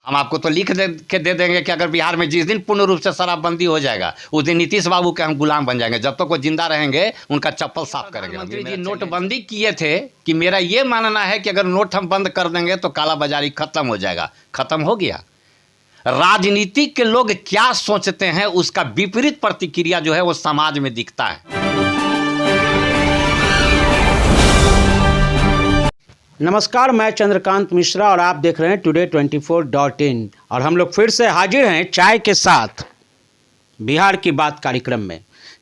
हम आपको तो लिख के दे देंगे कि अगर बिहार में जिस दिन पूर्ण रूप से शराबबंदी हो जाएगा उस दिन नीतीश बाबू के हम गुलाम बन जाएंगे। जब तक वो जिंदा रहेंगे उनका चप्पल साफ करेंगे। मंत्री जी नोटबंदी किए थे कि मेरा ये मानना है कि अगर नोट हम बंद कर देंगे तो कालाबाजारी खत्म हो जाएगा। खत्म हो गया। राजनीति के लोग क्या सोचते हैं उसका विपरीत प्रतिक्रिया जो है वो समाज में दिखता है। नमस्कार, मैं चंद्रकांत मिश्रा और आप देख रहे हैं टुडे 24.in और हम लोग फिर से हाजिर हैं चाय के साथ बिहार की बात कार्यक्रम में।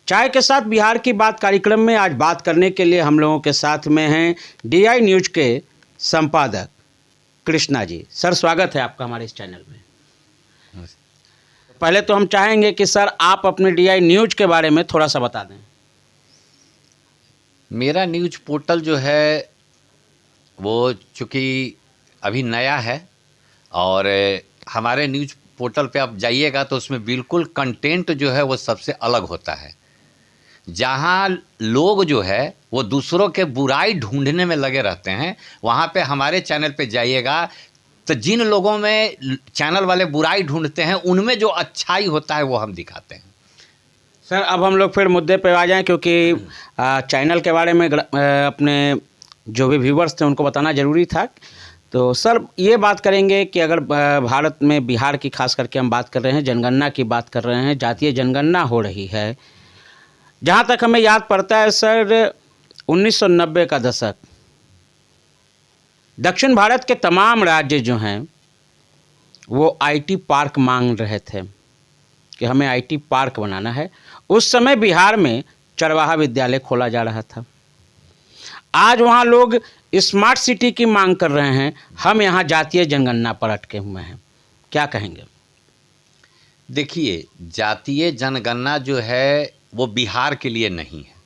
चाय के साथ बिहार की बात कार्यक्रम में आज बात करने के लिए हम लोगों के साथ में हैं DI न्यूज के संपादक कृष्णा जी। सर, स्वागत है आपका हमारे इस चैनल में। पहले तो हम चाहेंगे कि सर आप अपने DI न्यूज के बारे में थोड़ा सा बता दें। मेरा न्यूज पोर्टल जो है वो चूँकि अभी नया है और हमारे न्यूज पोर्टल पे आप जाइएगा तो उसमें बिल्कुल कंटेंट जो है वो सबसे अलग होता है। जहाँ लोग जो है वो दूसरों के बुराई ढूंढने में लगे रहते हैं, वहाँ पे हमारे चैनल पे जाइएगा तो जिन लोगों में चैनल वाले बुराई ढूंढते हैं उनमें जो अच्छाई होता है वो हम दिखाते हैं। सर, अब हम लोग फिर मुद्दे पे आ जाएं क्योंकि चैनल के बारे में अपने जो भी व्यूवर्स थे उनको बताना ज़रूरी था। तो सर ये बात करेंगे कि अगर भारत में बिहार की खास करके हम बात कर रहे हैं, जनगणना की बात कर रहे हैं, जातीय जनगणना हो रही है। जहाँ तक हमें याद पड़ता है सर 1990 का दशक, दक्षिण भारत के तमाम राज्य जो हैं वो IT पार्क मांग रहे थे कि हमें IT पार्क बनाना है। उस समय बिहार में चरवाहा विद्यालय खोला जा रहा था। आज वहाँ लोग स्मार्ट सिटी की मांग कर रहे हैं, हम यहाँ जातीय जनगणना पर अटके हुए हैं। क्या कहेंगे? देखिए, जातीय जनगणना जो है वो बिहार के लिए नहीं है।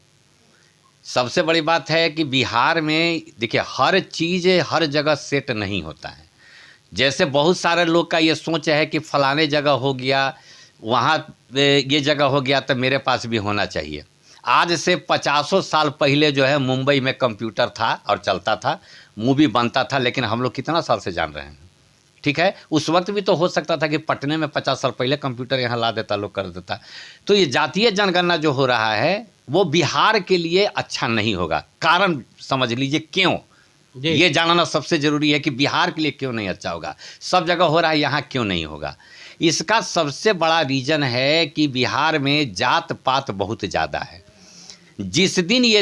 सबसे बड़ी बात है कि बिहार में देखिए हर चीज़ हर जगह सेट नहीं होता है। जैसे बहुत सारे लोग का ये सोच है कि फलाने जगह हो गया, वहाँ ये जगह हो गया तो मेरे पास भी होना चाहिए। आज से 50 साल पहले जो है मुंबई में कंप्यूटर था और चलता था, मूवी बनता था, लेकिन हम लोग कितना साल से जान रहे हैं। ठीक है, उस वक्त भी तो हो सकता था कि पटने में 50 साल पहले कंप्यूटर यहाँ ला देता, लोग कर देता। तो ये जातीय जनगणना जो हो रहा है वो बिहार के लिए अच्छा नहीं होगा। कारण समझ लीजिए क्यों, ये जानना सबसे ज़रूरी है कि बिहार के लिए क्यों नहीं अच्छा होगा। सब जगह हो रहा है, यहाँ क्यों नहीं होगा। इसका सबसे बड़ा रीज़न है कि बिहार में जात पात बहुत ज़्यादा है। जिस दिन ये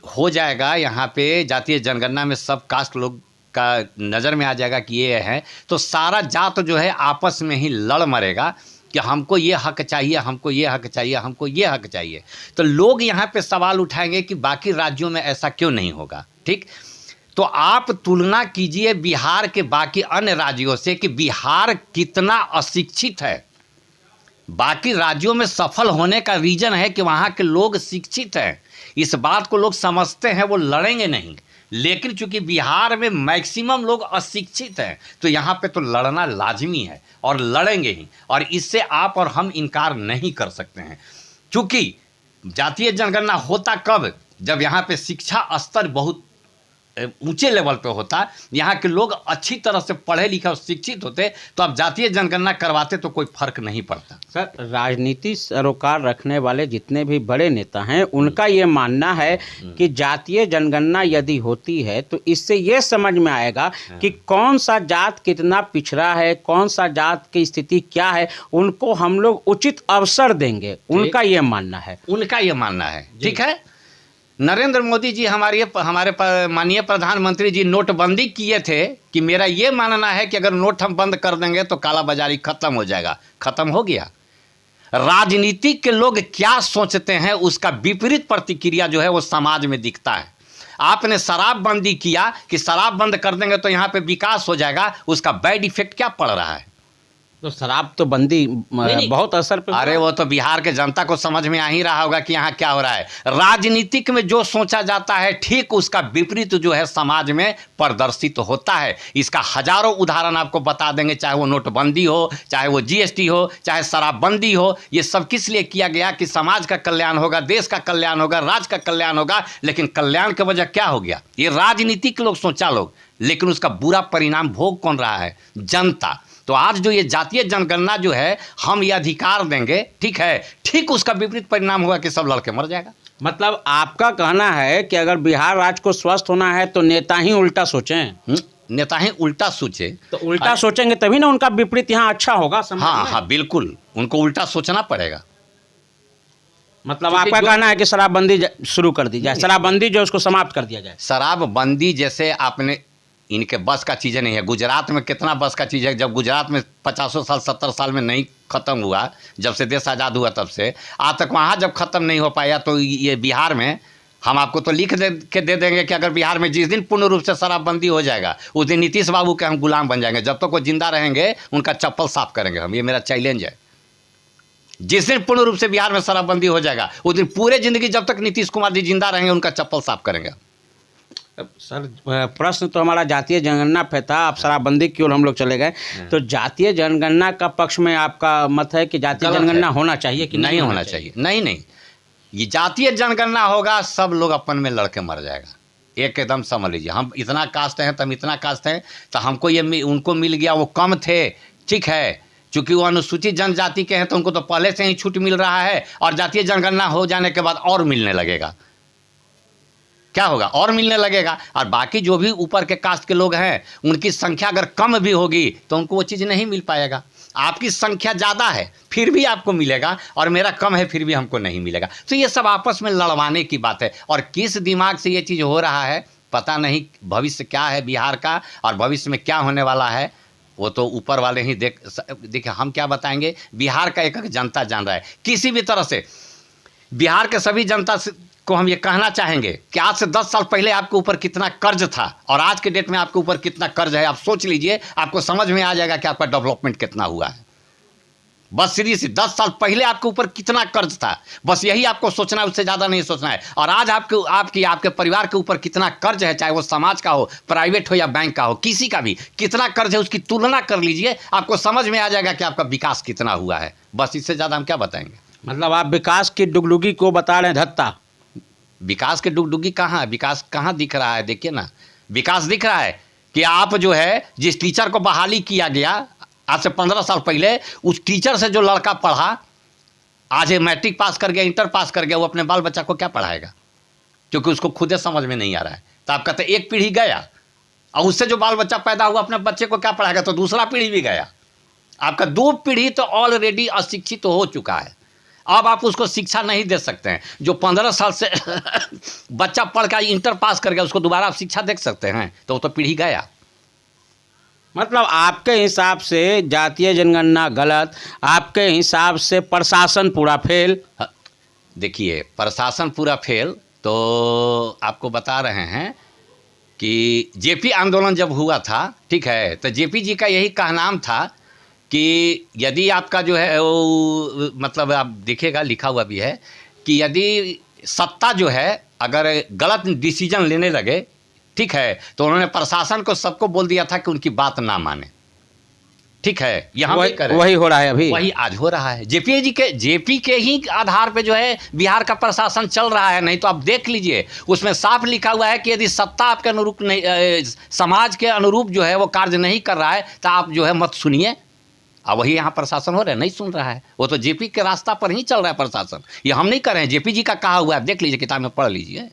हो जाएगा यहाँ पे जातीय जनगणना में सब कास्ट लोग का नज़र में आ जाएगा कि ये है, तो सारा जात जो है आपस में ही लड़ मरेगा कि हमको ये हक चाहिए, हमको ये हक चाहिए, हमको ये हक चाहिए। तो लोग यहाँ पे सवाल उठाएंगे कि बाकी राज्यों में ऐसा क्यों नहीं होगा। ठीक, तो आप तुलना कीजिए बिहार के बाकी अन्य राज्यों से कि बिहार कितना अशिक्षित है। बाकी राज्यों में सफल होने का रीज़न है कि वहाँ के लोग शिक्षित हैं। इस बात को लोग समझते हैं, वो लड़ेंगे नहीं। लेकिन चूंकि बिहार में मैक्सिमम लोग अशिक्षित हैं तो यहाँ पे तो लड़ना लाजमी है और लड़ेंगे ही, और इससे आप और हम इनकार नहीं कर सकते हैं। चूँकि जातीय जनगणना होता कब, जब यहाँ पे शिक्षा स्तर बहुत ऊंचे लेवल पे होता, यहाँ के लोग अच्छी तरह से पढ़े लिखे और शिक्षित होते, तो अब जातीय जनगणना करवाते तो कोई फर्क नहीं पड़ता। सर, राजनीति सरोकार रखने वाले जितने भी बड़े नेता हैं उनका ये मानना है कि जातीय जनगणना यदि होती है तो इससे ये समझ में आएगा कि कौन सा जात कितना पिछड़ा है, कौन सा जात की स्थिति क्या है, उनको हम लोग उचित अवसर देंगे। उनका ये मानना है, उनका ये मानना है। ठीक है, नरेंद्र मोदी जी हमारे माननीय प्रधानमंत्री जी नोटबंदी किए थे कि मेरा ये मानना है कि अगर नोट हम बंद कर देंगे तो कालाबाजारी खत्म हो जाएगा। खत्म हो गया। राजनीति के लोग क्या सोचते हैं उसका विपरीत प्रतिक्रिया जो है वो समाज में दिखता है। आपने शराबबंदी किया कि शराब बंद कर देंगे तो यहाँ पे विकास हो जाएगा, उसका बैड इफेक्ट क्या पड़ रहा है। तो शराब तो बंदी बहुत असर पे। अरे वो तो बिहार के जनता को समझ में आ ही रहा होगा कि यहाँ क्या हो रहा है। राजनीतिक में जो सोचा जाता है ठीक उसका विपरीत जो है समाज में प्रदर्शित होता है। इसका हजारों उदाहरण आपको बता देंगे, चाहे वो नोटबंदी हो, चाहे वो GST हो, चाहे शराबबंदी हो। ये सब किस लिए किया गया कि समाज का कल्याण होगा, देश का कल्याण होगा, राज्य का कल्याण होगा। लेकिन कल्याण की वजह क्या हो गया, ये राजनीतिक लोग सोचा लोग, लेकिन उसका बुरा परिणाम भोग कौन रहा है, जनता। तो आज जो ये जातीय जनगणना जो है हम ये अधिकार देंगे, ठीक है, ठीक उसका विपरीत परिणाम हुआ कि सब लड़के मर जाएगा। मतलब आपका कहना है कि अगर बिहार राज्य को स्वस्थ होना है तो नेता ही उल्टा सोचें। नेता ही उल्टा सोचे, तो उल्टा सोचेंगे तभी ना उनका विपरीत यहाँ अच्छा होगा समाज हाँ में। हाँ बिल्कुल, उनको उल्टा सोचना पड़ेगा। मतलब आपका कहना है कि शराबबंदी शुरू कर दी जाए, शराबबंदी जो उसको समाप्त कर दिया जाए। शराबबंदी जैसे आपने, इनके बस का चीज़ें नहीं है। गुजरात में कितना बस का चीज़ है, जब गुजरात में 50 साल 70 साल में नहीं ख़त्म हुआ, जब से देश आज़ाद हुआ तब से आज तक वहाँ जब ख़त्म नहीं हो पाया, तो ये बिहार में हम आपको तो लिख दे देंगे कि अगर बिहार में जिस दिन पूर्ण रूप से शराबबंदी हो जाएगा उस दिन नीतीश बाबू के हम गुलाम बन जाएंगे। जब तक वो जिंदा रहेंगे उनका चप्पल साफ करेंगे हम, ये मेरा चैलेंज है। जिस दिन पूर्ण रूप से बिहार में शराबबंदी हो जाएगा उस दिन पूरे जिंदगी जब तक नीतीश कुमार जी जिंदा रहेंगे उनका चप्पल साफ करेंगे। सर प्रश्न तो हमारा जातीय जनगणना पे था, आप शराबबंदी की ओर हम लोग चले गए। तो जातीय जनगणना का पक्ष में आपका मत है कि जातीय जनगणना होना चाहिए कि नहीं होना चाहिए? नहीं, ये जातीय जनगणना होगा सब लोग अपन में लड़के मर जाएगा। एक एकदम समझ लीजिए, हम इतना कास्ट हैं तो हम इतना कास्ट हैं, तो हमको ये उनको मिल गया, वो कम थे, ठीक है, चूँकि वो अनुसूचित जनजाति के हैं तो उनको तो पहले से ही छूट मिल रहा है, और जातीय जनगणना हो जाने के बाद और मिलने लगेगा। क्या होगा? और मिलने लगेगा। और बाकी जो भी ऊपर के कास्ट के लोग हैं उनकी संख्या अगर कम भी होगी तो उनको वो चीज़ नहीं मिल पाएगा। आपकी संख्या ज़्यादा है फिर भी आपको मिलेगा, और मेरा कम है फिर भी हमको नहीं मिलेगा। तो ये सब आपस में लड़वाने की बात है, और किस दिमाग से ये चीज़ हो रहा है पता नहीं। भविष्य क्या है बिहार का और भविष्य में क्या होने वाला है वो तो ऊपर वाले ही देखिए, हम क्या बताएंगे। बिहार का एक जनता जान रहा है। किसी भी तरह से बिहार के सभी जनता को हम ये कहना चाहेंगे कि आज से 10 साल पहले आपके ऊपर कितना कर्ज था और आज के डेट में आपके ऊपर कितना कर्ज है, आप सोच लीजिए, आपको समझ में आ जाएगा कि आपका डेवलपमेंट कितना हुआ है। बस सीधी 10 साल पहले आपके ऊपर कितना कर्ज था, बस यही आपको सोचना है, उससे ज़्यादा नहीं सोचना है। और आज आपके परिवार के ऊपर कितना कर्ज है, चाहे वो समाज का हो, प्राइवेट हो या बैंक का हो, किसी का भी कितना कर्ज है उसकी तुलना कर लीजिए, आपको समझ में आ जाएगा कि आपका विकास कितना हुआ है। बस इससे ज़्यादा हम क्या बताएंगे। मतलब आप विकास की डुगडुगी को बता रहे हैं धत्ता। विकास के डुगडुगी कहाँ है? विकास कहाँ दिख रहा है? देखिए ना, विकास दिख रहा है कि आप जो है जिस टीचर को बहाली किया गया आज से 15 साल पहले, उस टीचर से जो लड़का पढ़ा आज मैट्रिक पास कर गया, इंटर पास कर गया, वो अपने बाल बच्चा को क्या पढ़ाएगा? क्योंकि उसको खुद समझ में नहीं आ रहा है। तो आप कहते एक पीढ़ी गया, और उससे जो बाल बच्चा पैदा हुआ अपने बच्चे को क्या पढ़ाएगा? तो दूसरा पीढ़ी भी गया। आपका 2 पीढ़ी तो ऑलरेडी अशिक्षित हो चुका है। अब आप उसको शिक्षा नहीं दे सकते हैं। जो 15 साल से बच्चा पढ़ कर इंटर पास कर गया उसको दोबारा आप शिक्षा दे सकते हैं? तो वो तो पीढ़ी गया। मतलब आपके हिसाब से जातीय जनगणना गलत, आपके हिसाब से प्रशासन पूरा फेल। देखिए, प्रशासन पूरा फेल तो आपको बता रहे हैं कि जेपी आंदोलन जब हुआ था, ठीक है, तो जेपी जी का यही कहनाम था कि यदि आपका जो है वो मतलब आप देखिएगा लिखा हुआ भी है कि यदि सत्ता जो है अगर गलत डिसीजन लेने लगे, ठीक है, तो उन्होंने प्रशासन को सबको बोल दिया था कि उनकी बात ना माने। ठीक है, यहाँ वही हो रहा है अभी, वही आज हो रहा है। जेपी के ही आधार पे जो है बिहार का प्रशासन चल रहा है। नहीं तो आप देख लीजिए उसमें साफ लिखा हुआ है कि यदि सत्ता आपके अनुरूप नहीं, समाज के अनुरूप जो है वो कार्य नहीं कर रहा है तो आप जो है मत सुनिए। अब वही यहाँ प्रशासन हो रहा है, नहीं सुन रहा है। वो तो जेपी के रास्ता पर ही चल रहा है प्रशासन, ये हम नहीं कर रहे हैं। जेपी जी का कहा हुआ है, देख लीजिए, किताब में पढ़ लीजिए।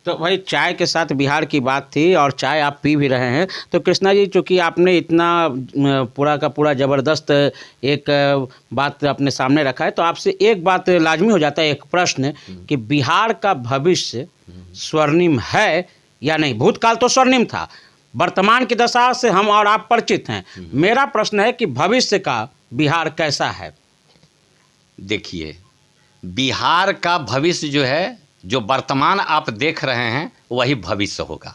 तो भाई चाय के साथ बिहार की बात थी और चाय आप पी भी रहे हैं। तो कृष्णा जी, चूँकि आपने इतना पूरा का पूरा ज़बरदस्त एक बात अपने सामने रखा है, तो आपसे एक बात लाजमी हो जाता है, एक प्रश्न कि बिहार का भविष्य स्वर्णिम है या नहीं? भूतकाल तो स्वर्णिम था, वर्तमान की दशा से हम और आप परिचित हैं। मेरा प्रश्न है कि भविष्य का बिहार कैसा है? देखिए, बिहार का भविष्य जो है, जो वर्तमान आप देख रहे हैं वही भविष्य होगा।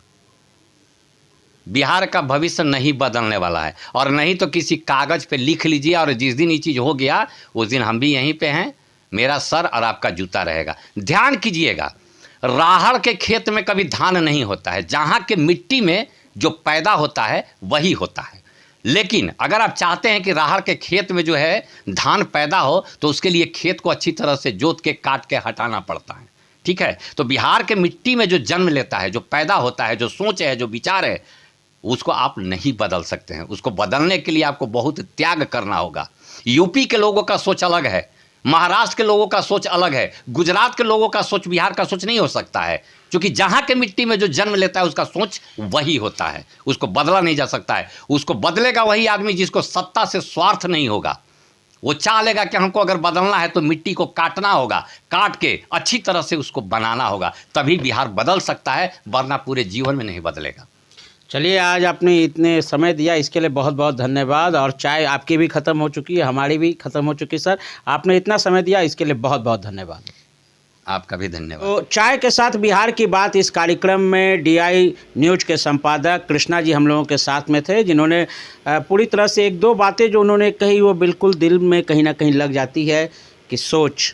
बिहार का भविष्य नहीं बदलने वाला है, और नहीं तो किसी कागज़ पे लिख लीजिए, और जिस दिन ये चीज़ हो गया उस दिन हम भी यहीं पे हैं, मेरा सर और आपका जूता रहेगा। ध्यान कीजिएगा, राहड़ के खेत में कभी धान नहीं होता है, जहाँ के मिट्टी में जो पैदा होता है वही होता है। लेकिन अगर आप चाहते हैं कि राहड़ के खेत में जो है धान पैदा हो तो उसके लिए खेत को अच्छी तरह से जोत के काट के हटाना पड़ता है। ठीक है, तो बिहार के मिट्टी में जो जन्म लेता है, जो पैदा होता है, जो सोच है, जो विचार है, उसको आप नहीं बदल सकते हैं। उसको बदलने के लिए आपको बहुत त्याग करना होगा। यूपी के लोगों का सोच अलग है, महाराष्ट्र के लोगों का सोच अलग है, गुजरात के लोगों का सोच बिहार का सोच नहीं हो सकता है, क्योंकि जहाँ के मिट्टी में जो जन्म लेता है उसका सोच वही होता है, उसको बदला नहीं जा सकता है। उसको बदलेगा वही आदमी जिसको सत्ता से स्वार्थ नहीं होगा। वो चाह लेगा कि हमको अगर बदलना है तो मिट्टी को काटना होगा, काट के अच्छी तरह से उसको बनाना होगा, तभी बिहार बदल सकता है, वरना पूरे जीवन में नहीं बदलेगा। चलिए, आज आपने इतने समय दिया इसके लिए बहुत बहुत धन्यवाद। और चाय आपकी भी ख़त्म हो चुकी है, हमारी भी ख़त्म हो चुकी है। सर, आपने इतना समय दिया इसके लिए बहुत बहुत धन्यवाद। आपका भी धन्यवाद। तो चाय के साथ बिहार की बात इस कार्यक्रम में DI न्यूज़ के संपादक कृष्णा जी हम लोगों के साथ में थे, जिन्होंने पूरी तरह से एक दो बातें जो उन्होंने कही वो बिल्कुल दिल में कहीं ना कहीं लग जाती है कि सोच,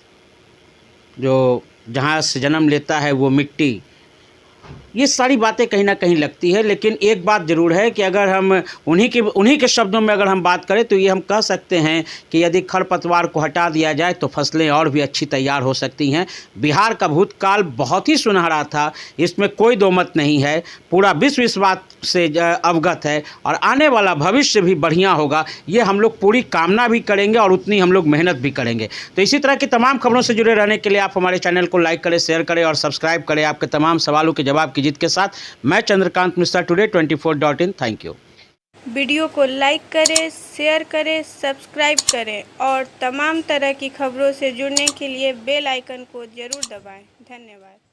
जो जहाँ से जन्म लेता है वो मिट्टी, ये सारी बातें कहीं ना कहीं लगती है। लेकिन एक बात ज़रूर है कि अगर हम उन्हीं के शब्दों में अगर हम बात करें तो ये हम कह सकते हैं कि यदि खरपतवार को हटा दिया जाए तो फसलें और भी अच्छी तैयार हो सकती हैं। बिहार का भूतकाल बहुत ही सुनहरा था, इसमें कोई दो मत नहीं है। पूरा विश्व इस बात से अवगत है और आने वाला भविष्य भी बढ़िया होगा, ये हम लोग पूरी कामना भी करेंगे और उतनी हम लोग मेहनत भी करेंगे। तो इसी तरह की तमाम खबरों से जुड़े रहने के लिए आप हमारे चैनल को लाइक करें, शेयर करें और सब्सक्राइब करें। आपके तमाम सवालों के जवाब की जीत के साथ मैं Chandrakant Mishra, today 24.in। Thank you. Video को लाइक करें, शेयर करें, सब्सक्राइब करें और तमाम तरह की खबरों से जुड़ने के लिए बेल आइकन को ज़रूर दबाएं। धन्यवाद।